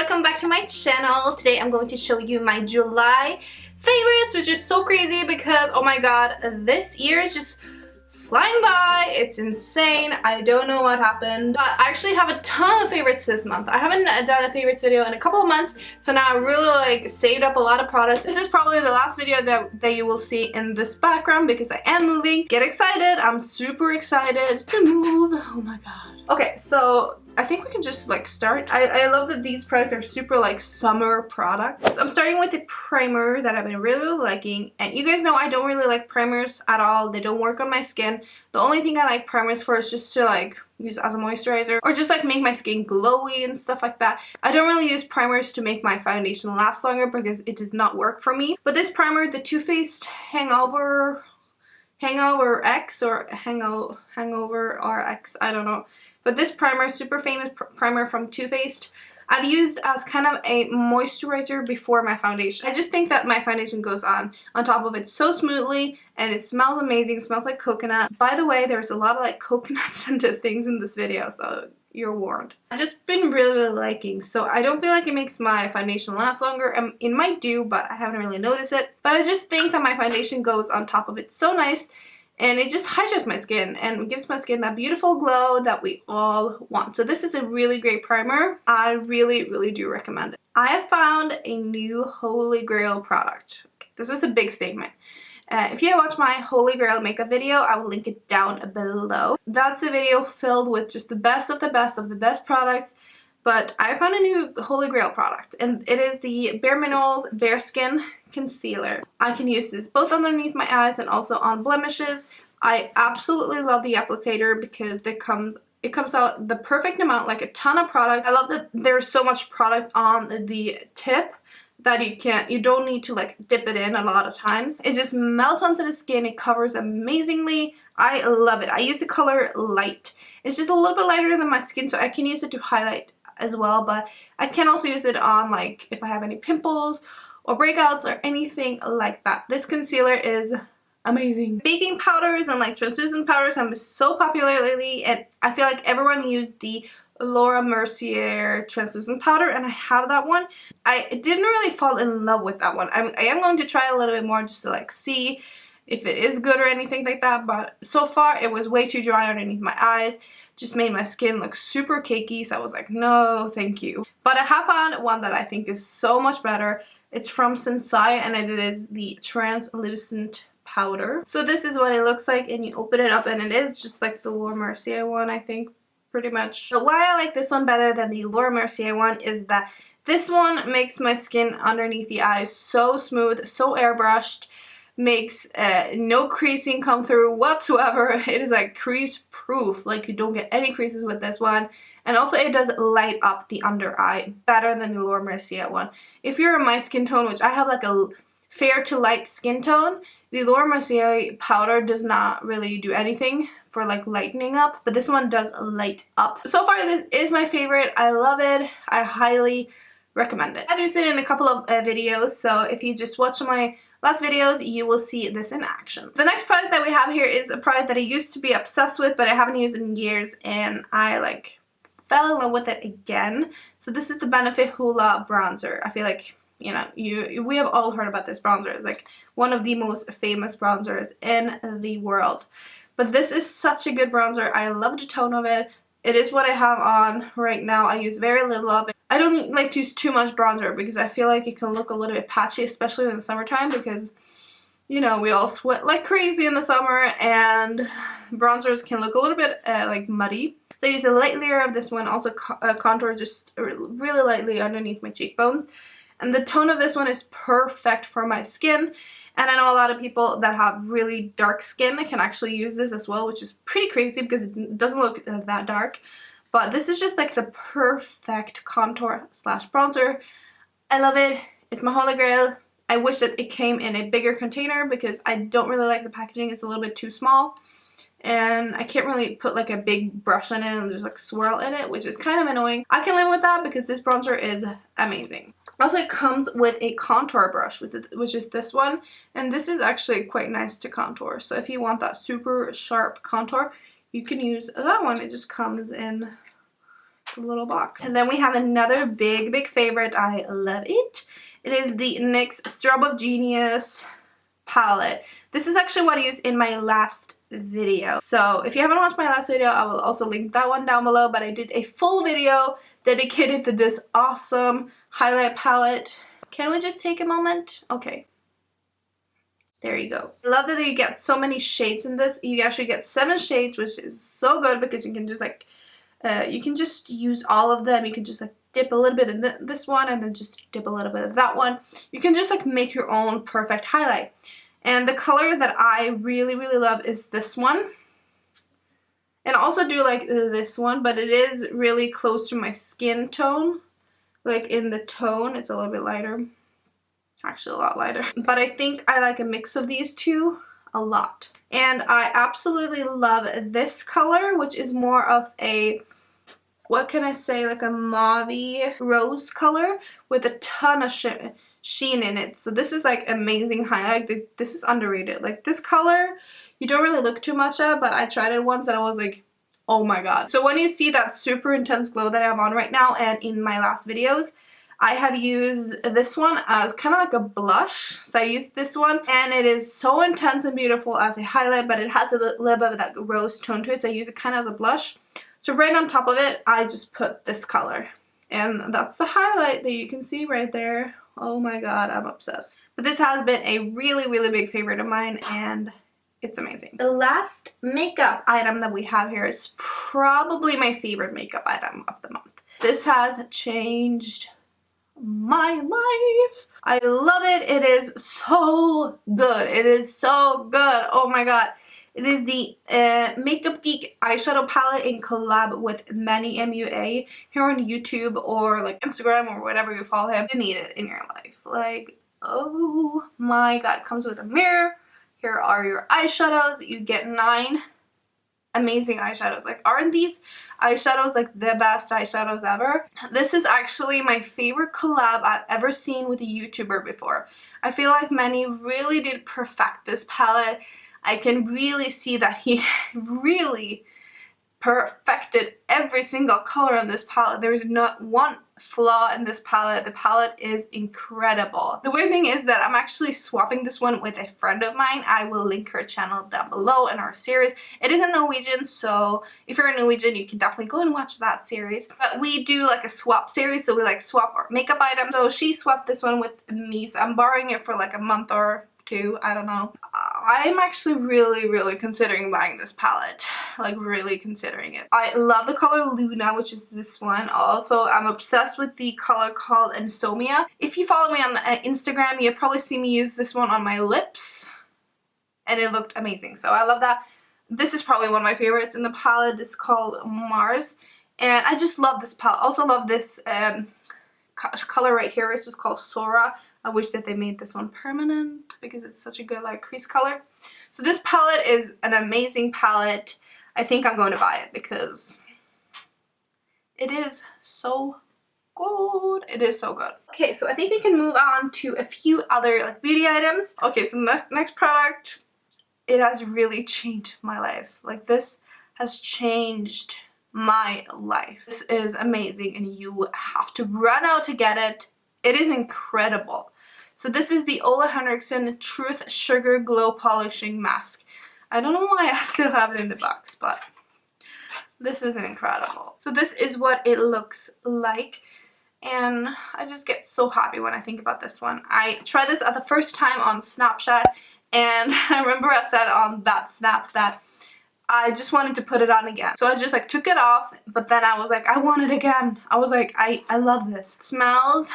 welcome back to my channel. Today I'm going to show you my July favorites, which is so crazy because oh my god, this year is just flying by. It's insane. I don't know what happened, but I actually have a ton of favorites this month. I haven't done a favorites video in a couple of months, so now I really saved up a lot of products. This is probably the last video that you will see in this background because I am moving. Get excited. I'm super excited to move. Oh my god. Okay, so I think we can just start. I love that these products are super summer products. I'm starting with a primer that I've been really liking, and you guys know I don't really like primers at all. They don't work on my skin. The only thing I like primers for is just to use as a moisturizer or just make my skin glowy and stuff like that. I don't really use primers to make my foundation last longer because it does not work for me. But this primer, the Too Faced Hangover X or Hangover RX, I don't know. But this primer, super famous primer from Too Faced, I've used as kind of a moisturizer before my foundation. I just think that my foundation goes on top of it so smoothly, and it smells amazing. It smells like coconut. By the way, there's a lot of coconut scented things in this video, so you're warned. I've just been really liking, so I don't feel like it makes my foundation last longer. It might do, but I haven't really noticed it. But I just think that my foundation goes on top of it so nice, and it just hydrates my skin and gives my skin that beautiful glow that we all want. So this is a really great primer. I really do recommend it. I have found a new holy grail product. Okay, this is a big statement. If you watch my Holy Grail makeup video, I will link it down below. That's a video filled with just the best of the best products. But I found a new Holy Grail product, and it is the Bare Minerals Bare Skin Concealer. I can use this both underneath my eyes and also on blemishes. I absolutely love the applicator because it comes out the perfect amount, like a ton of product. I love that there's so much product on the tip that you don't need to dip it in a lot of times. It just melts onto the skin. It covers amazingly. I love it. I use the color Light. It's just a little bit lighter than my skin, so I can use it to highlight as well, but I can also use it on if I have any pimples or breakouts or anything like that. This concealer is amazing. Baking powders and translucent powders have been so popular lately, and I feel like everyone used the Laura Mercier translucent powder, and I have that one. I didn't really fall in love with that one. I am going to try a little bit more just to see if it is good or anything like that, but so far it was way too dry underneath my eyes. Just made my skin look super cakey, so I was like, no thank you. But I have found one that I think is so much better. It's from Sensai, and it is the translucent powder. So this is what it looks like, and you open it up and it is just like the Laura Mercier one, I think, pretty much. But why I like this one better than the Laura Mercier one is that this one makes my skin underneath the eyes so smooth, so airbrushed, makes no creasing come through whatsoever. It is crease proof. You don't get any creases with this one, and also it does light up the under eye better than the Laura Mercier one. If you're in my skin tone, which I have a fair to light skin tone, the Laura Mercier powder does not really do anything for lightening up, but this one does light up. So far this is my favorite. I love it. I highly recommend it. I've used it in a couple of videos, so if you just watch my last videos, you will see this in action. The next product that we have here is a product that I used to be obsessed with, but I haven't used in years, and I fell in love with it again. So this is the Benefit Hoola bronzer. I feel like, you know, we have all heard about this bronzer. It's one of the most famous bronzers in the world. But this is such a good bronzer. I love the tone of it. It is what I have on right now. I use very little of it. I don't like to use too much bronzer because I feel like it can look a little bit patchy, especially in the summertime, because, you know, we all sweat like crazy in the summer, and bronzers can look a little bit muddy. So I use a light layer of this one, also contour just really lightly underneath my cheekbones. And the tone of this one is perfect for my skin. And I know a lot of people that have really dark skin can actually use this as well, which is pretty crazy because it doesn't look that dark. But this is just the perfect contour slash bronzer. I love it. It's my holy grail. I wish that it came in a bigger container because I don't really like the packaging. It's a little bit too small. And I can't really put a big brush in it and just swirl in it, which is kind of annoying. I can live with that because this bronzer is amazing. Also, it comes with a contour brush, which is this one. And this is actually quite nice to contour. So if you want that super sharp contour, you can use that one. It just comes in little box. And then we have another big favorite. I love it. It is the NYX Strobe of Genius palette. This is actually what I used in my last video. So if you haven't watched my last video, I will also link that one down below, but I did a full video dedicated to this awesome highlight palette. Can we just take a moment? Okay. There you go. I love that you get so many shades in this. You actually get 7 shades, which is so good because you can just like, you can just use all of them. You can just like dip a little bit in this one and then just dip a little bit of that one. You can just like make your own perfect highlight. And the color that I really love is this one. And I also do like this one, but it is really close to my skin tone. Like in the tone, it's a little bit lighter. Actually a lot lighter. But I think I like a mix of these two a lot. And I absolutely love this color, which is more of a, what can I say, like a mauve rose color with a ton of sheen in it. So this is like amazing highlight. This is underrated. Like this color, you don't really look too much at, but I tried it once and I was like, oh my god. So when you see that super intense glow that I'm on right now and in my last videos, I have used this one as kind of like a blush. So I used this one and it is so intense and beautiful as a highlight, but it has a little bit of that rose tone to it. So I use it kind of as a blush. So right on top of it, I just put this color. And that's the highlight that you can see right there. Oh my god, I'm obsessed. But this has been a really big favorite of mine and it's amazing. The last makeup item that we have here is probably my favorite makeup item of the month. This has changed my life. I love it. It is so good. It is so good. Oh my god. It is the Makeup Geek eyeshadow palette in collab with Manny MUA here on YouTube or like Instagram or whatever you follow him. You need it in your life. Like, oh my god. It comes with a mirror. Here are your eyeshadows. You get 9 amazing eyeshadows. Like, aren't these eyeshadows like the best eyeshadows ever? This is actually my favorite collab I've ever seen with a YouTuber before. I feel like Manny really did perfect this palette. I can really see that he really perfected every single color on this palette. There is not one flaw in this palette. The palette is incredible. The weird thing is that I'm actually swapping this one with a friend of mine. I will link her channel down below in our series. It is in Norwegian, so if you're a Norwegian, you can definitely go and watch that series. But we do like a swap series, so we like swap our makeup items. So she swapped this one with me, so I'm borrowing it for like a month or 2, I don't know. I'm actually really considering buying this palette. Like, really considering it. I love the color Luna, which is this one. Also, I'm obsessed with the color called Insomnia. If you follow me on Instagram, you'll probably see me use this one on my lips. And it looked amazing. So I love that. This is probably one of my favorites in the palette. It's called Mars. And I just love this palette. Also love this color right here. It's just called Sora. I wish that they made this one permanent because it's such a good like crease color. So this palette is an amazing palette. I think I'm going to buy it because it is so good. It is so good. Okay, so I think we can move on to a few other like beauty items. Okay, so the next product, it has really changed my life. Like, this has changed my life. This is amazing and you have to run out to get it. It is incredible. So this is the Ole Henriksen Truth Sugar Glow Polishing Mask. I don't know why I still have it in the box, but this is incredible. So this is what it looks like. And I just get so happy when I think about this one. I tried this at the first time on Snapchat, and I remember I said on that snap that I just wanted to put it on again. So I just like took it off, but then I was like, I want it again. I was like, I love this. It smells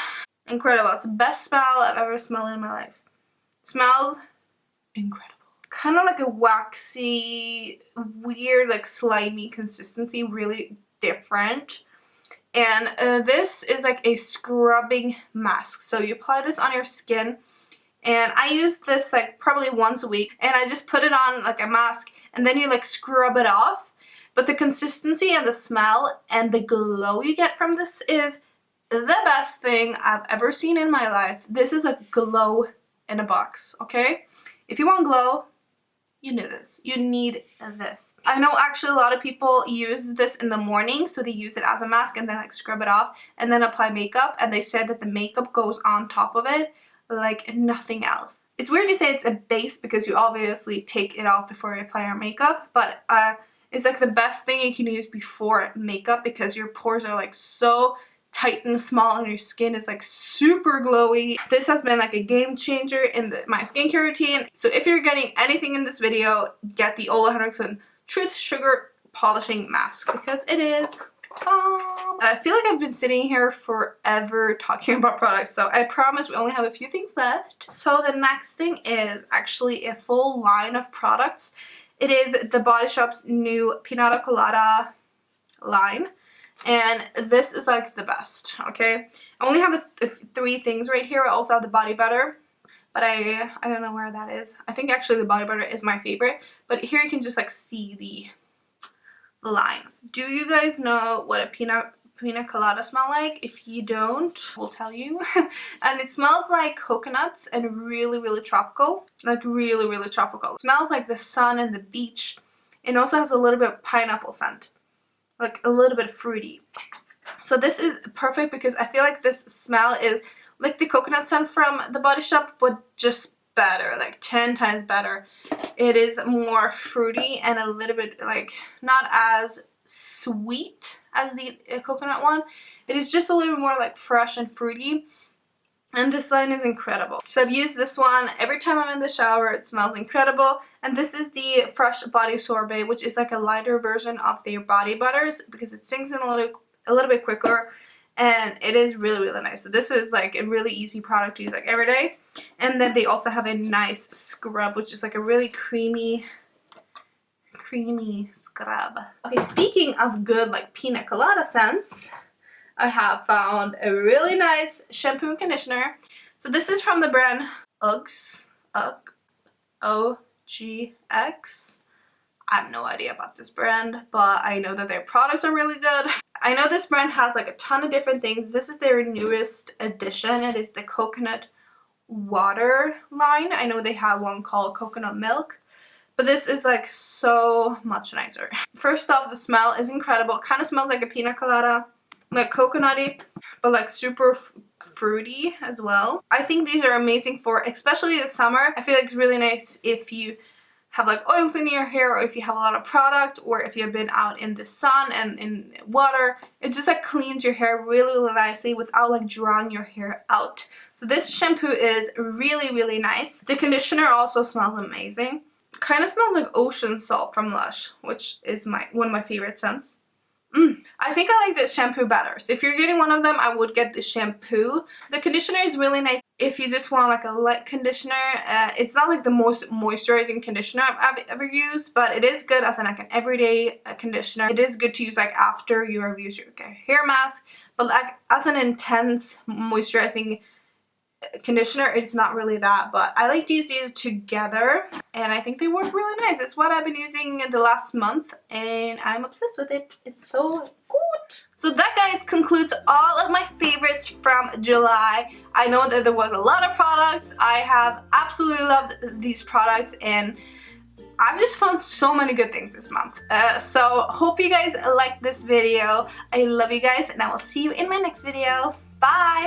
incredible. It's the best smell I've ever smelled in my life. It smells incredible. Kind of like a waxy, weird, like slimy consistency, really different. And this is like a scrubbing mask. So you apply this on your skin. And I use this like probably once a week, and I just put it on like a mask, and then you like scrub it off. But the consistency and the smell and the glow you get from this is the best thing I've ever seen in my life. This is a glow in a box, okay? If you want glow, you need this. You need this. I know actually a lot of people use this in the morning, so they use it as a mask and then like scrub it off and then apply makeup, and they said that the makeup goes on top of it like nothing else. It's weird to say it's a base because you obviously take it off before you apply your makeup, but it's like the best thing you can use before makeup because your pores are like so tight and small and your skin is like super glowy. This has been like a game changer in my skincare routine. So if you're getting anything in this video, get the Ole Henriksen Truth Sugar Polishing Mask because it is bomb. I feel like I've been sitting here forever talking about products, so I promise we only have a few things left. So the next thing is actually a full line of products. It is the Body Shop's new Pina Colada line. And this is like the best, okay? I only have three things right here. I also have the body butter, but I don't know where that is. I think actually the body butter is my favorite, but here you can just like see the line. Do you guys know what a pina colada smell like? If you don't, we'll tell you. And it smells like coconuts and really, really tropical. Like really, really tropical. It smells like the sun and the beach. It also has a little bit of pineapple scent. Like a little bit fruity. So this is perfect because I feel like this smell is like the coconut scent from the Body Shop, but just better, like 10 times better. It is more fruity and a little bit like not as sweet as the coconut one. It is just a little bit more like fresh and fruity. And this line is incredible. So I've used this one every time I'm in the shower. It smells incredible. And this is the Fresh Body Sorbet, which is like a lighter version of their body butters because it sinks in a little bit quicker. And it is really, really nice. So this is like a really easy product to use like every day. And then they also have a nice scrub, which is like a really creamy scrub. Okay, speaking of good like pina colada scents, I have found a really nice shampoo and conditioner. So this is from the brand UGX. O-G-X. I have no idea about this brand, but I know that their products are really good. I know this brand has like a ton of different things. This is their newest addition. It is the coconut water line. I know they have one called coconut milk, but this is like so much nicer. First off, the smell is incredible. It kind of smells like a pina colada. Like coconutty, but like super fruity as well. I think these are amazing for especially the summer. I feel like it's really nice if you have like oils in your hair, or if you have a lot of product, or if you've been out in the sun and in water. It just like cleans your hair really, really nicely without like drying your hair out. So this shampoo is really, really nice. The conditioner also smells amazing. Kind of smells like ocean salt from Lush, which is one of my favorite scents. I think I like this shampoo better. So if you're getting one of them, I would get the shampoo. The conditioner is really nice if you just want like a light conditioner. It's not like the most moisturizing conditioner I've ever used, but it is good as like an everyday conditioner. It is good to use like after you have used your hair mask, but like as an intense moisturizing conditioner, it's not really that. But I like to use these together and I think they work really nice. It's what I've been using the last month and I'm obsessed with it. It's so good. So that, guys, concludes all of my favorites from July. I know that there was a lot of products. I have absolutely loved these products and I've just found so many good things this month. So hope you guys liked this video. I love you guys and I will see you in my next video. Bye!